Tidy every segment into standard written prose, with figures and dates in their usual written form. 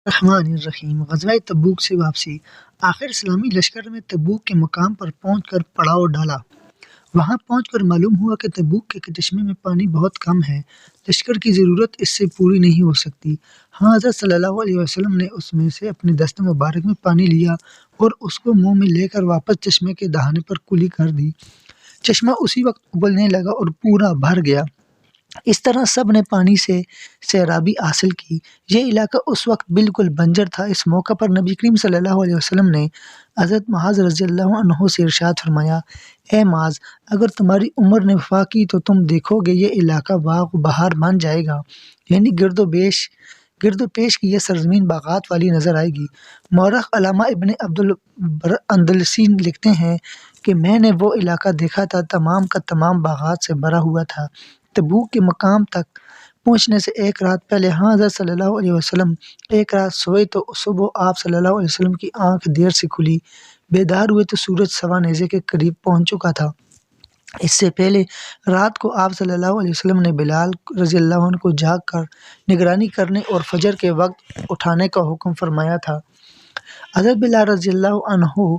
الرحمن الرحیم غزوہ تبوک سے واپسی۔ آخر اسلامی لشکر نے تبوک کے مقام پر پہنچ کر پڑاؤ ڈالا۔ وہاں پہنچ کر معلوم ہوا کہ تبوک کے چشمے میں پانی بہت کم ہے، لشکر کی ضرورت اس سے پوری نہیں ہو سکتی۔ حضرت صلی اللہ علیہ وسلم نے اس میں سے اپنے دست مبارک میں پانی لیا اور اس کو منہ میں لے کر واپس چشمے کے دہانے پر کلی کر دی۔ چشمہ اسی وقت ابلنے لگا اور پورا بھر گیا۔ اس طرح سب نے پانی سے سیرابی حاصل کی۔ یہ علاقہ اس وقت بالکل بنجر تھا۔ اس موقع پر نبی کریم صلی اللہ علیہ وسلم نے حضرت معاذ رضی اللہ عنہ سے ارشاد فرمایا، اے معاذ، اگر تمہاری عمر نے وفا کی تو تم دیکھو گے یہ علاقہ باغ و بہار بن جائے گا، یعنی گرد و پیش کی یہ سرزمین باغات والی نظر آئے گی۔ مورخ علامہ ابن عبد البر اندلسی لکھتے ہیں کہ میں نے وہ علاقہ دیکھا تھا، تمام کا تمام باغات سے بھرا ہوا تھا۔ تبوک کے مقام تک پہنچنے سے ایک رات پہلے حضرت صلی اللہ علیہ وسلم ایک رات سوئے تو صبح آپ صلی اللہ علیہ وسلم کی آنکھ دیر سے کھلی۔ بیدار ہوئے تو سورج سوا نیزے کے قریب پہنچ چکا تھا۔ اس سے پہلے رات کو آپ صلی اللہ علیہ وسلم نے بلال رضی اللہ عنہ کو جاگ کر نگرانی کرنے اور فجر کے وقت اٹھانے کا حکم فرمایا تھا۔ حضرت بلال رضی اللہ عنہ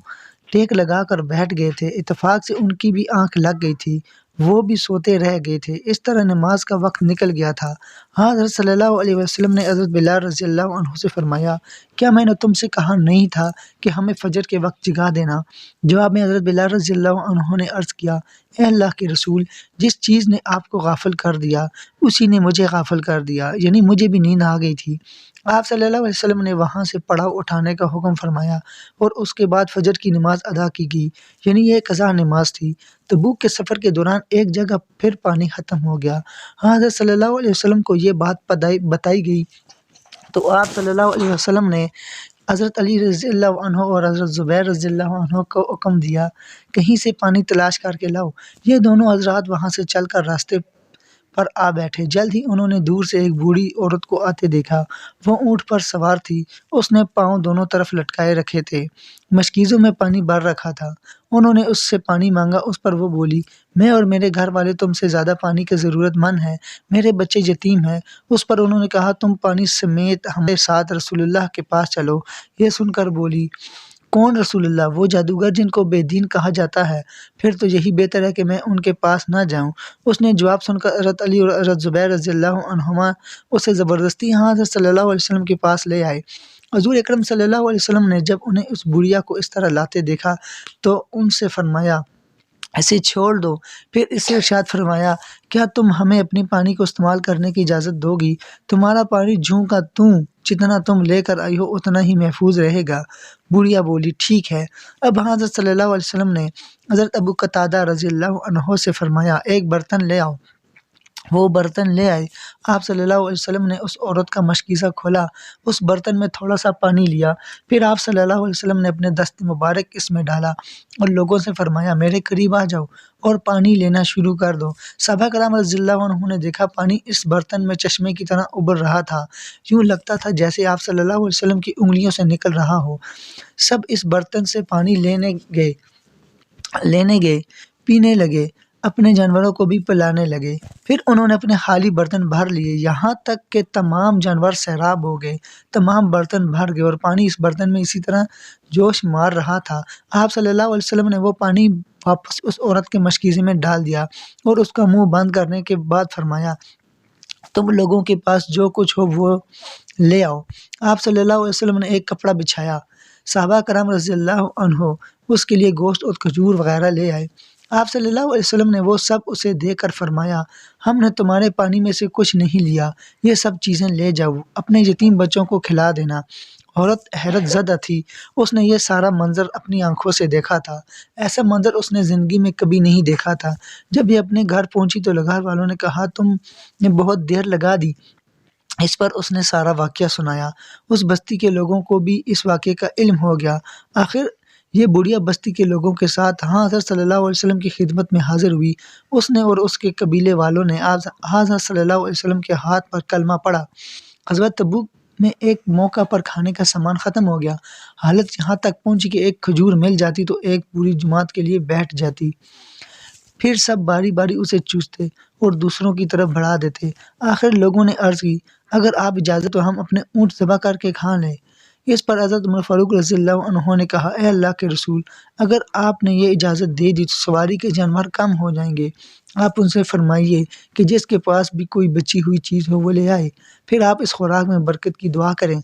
ٹیک لگا کر بیٹھ گئے تھے۔ اتفاق سے ان کی بھی آنکھ لگ گئی تھی، وہ بھی سوتے رہ گئے تھے۔ اس طرح نماز کا وقت نکل گیا تھا۔ حضرت صلی اللہ علیہ وسلم نے حضرت بلال رضی اللہ عنہ سے فرمایا، کیا میں نے تم سے کہا نہیں تھا کہ ہمیں فجر کے وقت جگا دینا؟ جواب میں حضرت بلال رضی اللہ عنہ نے عرض کیا، اے اللہ کے رسول، جس چیز نے آپ کو غافل کر دیا اسی نے مجھے غافل کر دیا، یعنی مجھے بھی نیند آ گئی تھی۔ آپ صلی اللہ علیہ وسلم نے وہاں سے پڑاؤ اٹھانے کا حکم فرمایا اور اس کے بعد فجر کی نماز ادا کی گئی، یعنی یہ قضا نماز تھی۔ تبوک کے سفر کے دوران ایک جگہ پھر پانی ختم ہو گیا۔ حضرت صلی اللہ علیہ وسلم کو یہ بات بتائی گئی تو آپ صلی اللہ علیہ وسلم نے حضرت علی رضی اللہ عنہ اور حضرت زبیر رضی اللہ عنہ کو حکم دیا، کہیں سے پانی تلاش کر کے لاؤ۔ یہ دونوں حضرات وہاں سے چل کر راستے پر آ بیٹھے۔ جلد ہی انہوں نے دور سے ایک بوڑھی عورت کو آتے دیکھا۔ وہ اونٹ پر سوار تھی، اس نے پاؤں دونوں طرف لٹکائے رکھے تھے، مشکیزوں میں پانی بھر رکھا تھا۔ انہوں نے اس سے پانی مانگا، اس پر وہ بولی، میں اور میرے گھر والے تم سے زیادہ پانی کے ضرورت مند ہیں، میرے بچے یتیم ہیں۔ اس پر انہوں نے کہا، تم پانی سمیت ہمارے ساتھ رسول اللہ کے پاس چلو۔ یہ سن کر بولی، کون رسول اللہ؟ وہ جادوگر جن کو بے دین کہا جاتا ہے، پھر تو یہی بہتر ہے کہ میں ان کے پاس نہ جاؤں۔ اس نے جواب سن کر حضرت علی اور حضرت زبیر رضی اللہ عنہما اسے زبردستی حضرت صلی اللہ علیہ وسلم کے پاس لے آئے۔ حضور اکرم صلی اللہ علیہ وسلم نے جب انہیں اس بڑھیا کو اس طرح لاتے دیکھا تو ان سے فرمایا، اسے چھوڑ دو۔ پھر اس سے ارشاد فرمایا، کیا تم ہمیں اپنے پانی کو استعمال کرنے کی اجازت دو گی؟ تمہارا پانی جوں کا توں، جتنا تم لے کر آئی ہو اتنا ہی محفوظ رہے گا۔ بڑھیا بولی، ٹھیک ہے۔ اب حضرت صلی اللہ علیہ وسلم نے حضرت ابو قتادہ رضی اللہ عنہ سے فرمایا، ایک برتن لے آؤ۔ وہ برتن لے آئے۔ آپ صلی اللہ علیہ وسلم نے اس عورت کا مشکیزہ کھولا، اس برتن میں تھوڑا سا پانی لیا، پھر آپ صلی اللہ علیہ وسلم نے اپنے دست مبارک اس میں ڈالا اور لوگوں سے فرمایا، میرے قریب آ جاؤ اور پانی لینا شروع کر دو۔ صحابہ کرام رضی اللہ عنہ نے دیکھا پانی اس برتن میں چشمے کی طرح ابل رہا تھا، یوں لگتا تھا جیسے آپ صلی اللہ علیہ وسلم کی انگلیوں سے نکل رہا ہو۔ سب اس برتن سے پانی لینے گئے، پینے لگے، اپنے جانوروں کو بھی پلانے لگے۔ پھر انہوں نے اپنے خالی برتن بھر لیے، یہاں تک کہ تمام جانور سیراب ہو گئے، تمام برتن بھر گئے اور پانی اس برتن میں اسی طرح جوش مار رہا تھا۔ آپ صلی اللہ علیہ وسلم نے وہ پانی واپس اس عورت کے مشکیزے میں ڈال دیا اور اس کا منہ بند کرنے کے بعد فرمایا، تم لوگوں کے پاس جو کچھ ہو وہ لے آؤ۔ آپ صلی اللہ علیہ وسلم نے ایک کپڑا بچھایا، صحابہ کرام رضی اللہ عنہ اس کے لیے گوشت اور کھجور وغیرہ لے آئے۔ آپ صلی اللہ علیہ وسلم نے وہ سب اسے دے کر فرمایا، ہم نے تمہارے پانی میں سے کچھ نہیں لیا، یہ سب چیزیں لے جاؤ، اپنے یتیم بچوں کو کھلا دینا۔ عورت حیرت زدہ تھی، اس نے یہ سارا منظر اپنی آنکھوں سے دیکھا تھا، ایسا منظر اس نے زندگی میں کبھی نہیں دیکھا تھا۔ جب یہ اپنے گھر پہنچی تو گھر والوں نے کہا، تم نے بہت دیر لگا دی۔ اس پر اس نے سارا واقعہ سنایا۔ اس بستی کے لوگوں کو بھی اس واقعے کا علم ہو گیا۔ آخر یہ بڑھیا بستی کے لوگوں کے ساتھ حضرت صلی اللہ علیہ وسلم کی خدمت میں حاضر ہوئی۔ اس نے اور اس کے قبیلے والوں نے حضرت صلی اللہ علیہ وسلم کے ہاتھ پر کلمہ پڑھا۔ غزوہ تبوک میں ایک موقع پر کھانے کا سامان ختم ہو گیا، حالت یہاں تک پہنچی کہ ایک کھجور مل جاتی تو ایک پوری جماعت کے لیے بیٹھ جاتی۔ پھر سب باری باری اسے چوستے اور دوسروں کی طرف بڑھا دیتے۔ آخر لوگوں نے عرض کی، اگر آپ اجازت تو ہم اپنے اونٹ ذبح کر کے کھا لیں۔ اس پر حضرت عمر فاروق رضی اللہ عنہ نے کہا، اے اللہ کے رسول، اگر آپ نے یہ اجازت دے دی تو سواری کے جانور کم ہو جائیں گے۔ آپ ان سے فرمائیے کہ جس کے پاس بھی کوئی بچی ہوئی چیز ہو وہ لے آئے، پھر آپ اس خوراک میں برکت کی دعا کریں۔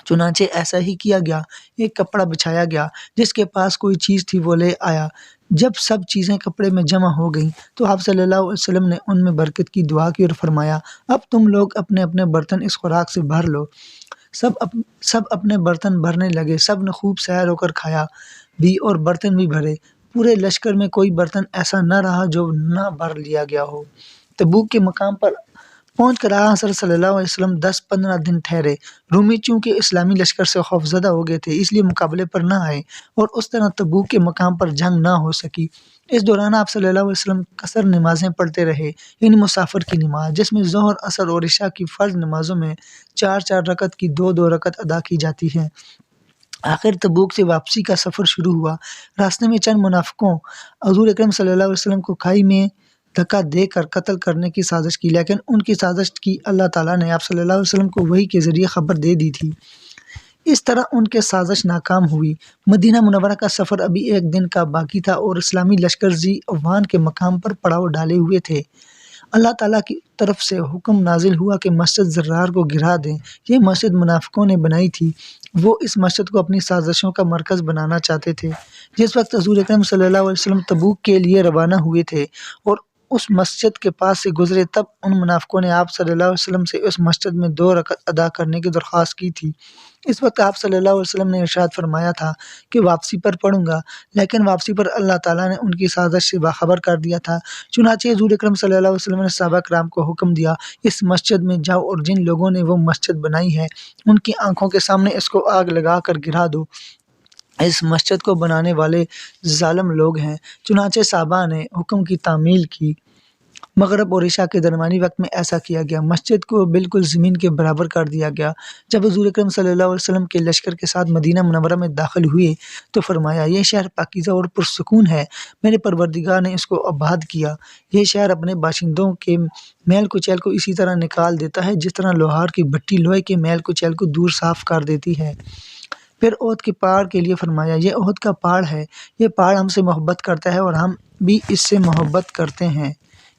چنانچہ ایسا ہی کیا گیا۔ ایک کپڑا بچھایا گیا، جس کے پاس کوئی چیز تھی وہ لے آیا۔ جب سب چیزیں کپڑے میں جمع ہو گئیں تو آپ صلی اللہ علیہ وسلم نے ان میں برکت کی دعا کی اور فرمایا، اب تم لوگ اپنے اپنے برتن اس خوراک سے بھر لو۔ سب اپنے برتن بھرنے لگے، سب نے خوب سیر ہو کر کھایا بھی اور برتن بھی بھرے۔ پورے لشکر میں کوئی برتن ایسا نہ رہا جو نہ بھر لیا گیا ہو۔ تبوک کے مقام پر پہنچ کر آقا حضرت صلی اللہ علیہ وسلم 10-15 دن ٹھہرے۔ رومی چونکہ اسلامی لشکر سے خوفزدہ ہو گئے تھے، اس لیے مقابلے پر نہ آئے اور اس طرح تبوک کے مقام پر جنگ نہ ہو سکی۔ اس دوران آپ صلی اللہ علیہ وسلم قصر نمازیں پڑھتے رہے، یعنی مسافر کی نماز، جس میں ظہر، عصر اور عشاء کی فرض نمازوں میں 4-4 رکعت کی 2-2 رکعت ادا کی جاتی ہے۔ آخر تبوک سے واپسی کا سفر شروع ہوا۔ راستے میں چند منافقوں حضور اکرم صلی اللہ علیہ وسلم کو کھائی میں دھکا دے کر قتل کرنے کی سازش کی، لیکن ان کی سازش کی اللہ تعالیٰ نے آپ صلی اللہ علیہ وسلم کو وحی کے ذریعے خبر دے دی تھی۔ اس طرح ان کے سازش ناکام ہوئی۔ مدینہ منورہ کا سفر ابھی 1 دن کا باقی تھا اور اسلامی لشکر ذی عوان کے مقام پر پڑاؤ ڈالے ہوئے تھے۔ اللہ تعالیٰ کی طرف سے حکم نازل ہوا کہ مسجد زرار کو گرا دیں۔ یہ مسجد منافقوں نے بنائی تھی۔ وہ اس مسجد کو اپنی سازشوں کا مرکز بنانا چاہتے تھے۔ جس وقت حضور اکرم صلی اللہ علیہ وسلم تبوک کے لیے روانہ ہوئے تھے اور اس مسجد کے پاس سے گزرے، تب ان منافقوں نے آپ صلی اللہ علیہ وسلم سے اس مسجد میں 2 رکعت ادا کرنے کی درخواست کی تھی۔ اس وقت آپ صلی اللہ علیہ وسلم نے ارشاد فرمایا تھا کہ واپسی پر پڑھوں گا، لیکن واپسی پر اللہ تعالیٰ نے ان کی سازش سے باخبر کر دیا تھا۔ چنانچہ حضور اکرم صلی اللہ علیہ وسلم نے صحابہ کرام کو حکم دیا، اس مسجد میں جاؤ اور جن لوگوں نے وہ مسجد بنائی ہے ان کی آنکھوں کے سامنے اس کو آگ لگا کر گرا دو۔ اس مسجد کو بنانے والے ظالم لوگ ہیں۔ چنانچہ صحابہ نے حکم کی تعمیل کی۔ مغرب اور عشاء کے درمیانی وقت میں ایسا کیا گیا۔ مسجد کو بالکل زمین کے برابر کر دیا گیا۔ جب حضور اکرم صلی اللہ علیہ وسلم کے لشکر کے ساتھ مدینہ منورہ میں داخل ہوئے تو فرمایا، یہ شہر پاکیزہ اور پرسکون ہے، میرے پروردگار نے اس کو آباد کیا۔ یہ شہر اپنے باشندوں کے میل کچیل کو اسی طرح نکال دیتا ہے جس طرح لوہار کی بھٹی لوہے کے میل کچیل کو دور صاف کر دیتی ہے۔ پھر احد کے پہاڑ کے لیے فرمایا، یہ احد کا پہاڑ ہے، یہ پہاڑ ہم سے محبت کرتا ہے اور ہم بھی اس سے محبت کرتے ہیں۔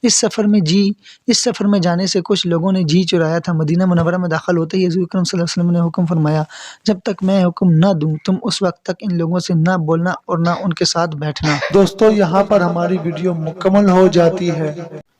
اس سفر میں جانے سے کچھ لوگوں نے جی چرایا تھا۔ مدینہ منورہ میں داخل ہوتے ہی حضور اکرم صلی اللہ علیہ وسلم نے حکم فرمایا، جب تک میں حکم نہ دوں تم اس وقت تک ان لوگوں سے نہ بولنا اور نہ ان کے ساتھ بیٹھنا۔ دوستو یہاں پر ہماری ویڈیو مکمل ہو جاتی ہے۔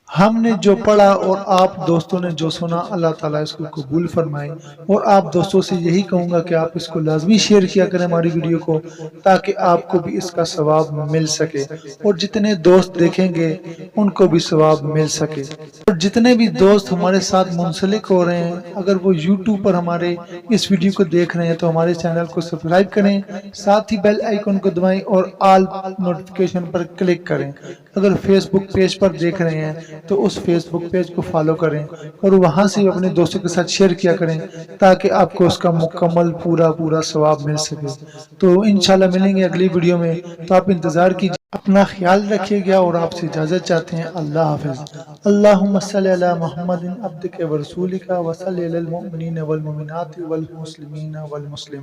ہم نے جو پڑھا اور آپ دوستوں نے جو سنا، اللہ تعالیٰ اس کو قبول فرمائے۔ اور آپ دوستوں سے یہی کہوں گا کہ آپ اس کو لازمی شیئر کیا کریں ہماری ویڈیو کو، تاکہ آپ کو بھی اس کا ثواب مل سکے اور جتنے دوست دیکھیں گے ان کو بھی ثواب مل سکے۔ اور جتنے بھی دوست ہمارے ساتھ منسلک ہو رہے ہیں، اگر وہ یوٹیوب پر ہمارے اس ویڈیو کو دیکھ رہے ہیں تو ہمارے چینل کو سبسکرائب کریں، ساتھ ہی بیل آئیکن کو دبائیں اور آل نوٹیفیکیشن پر کلک کریں۔ اگر فیس بک پیج پر دیکھ رہے ہیں تو اس فیس بک پیج کو فالو کریں اور وہاں سے اپنے دوستوں کے ساتھ شیئر کیا کریں، تاکہ آپ کو اس کا مکمل پورا ثواب مل سکے۔ تو انشاءاللہ ملیں گے اگلی ویڈیو میں، تو آپ انتظار کیجیے۔ اپنا خیال رکھیے گا اور آپ سے اجازت چاہتے ہیں۔ اللہ حافظ۔ اللہم صلی علی محمد عبدک ورسولک وصلی علی المؤمنین والمؤمنات والمسلمین والمسلمات۔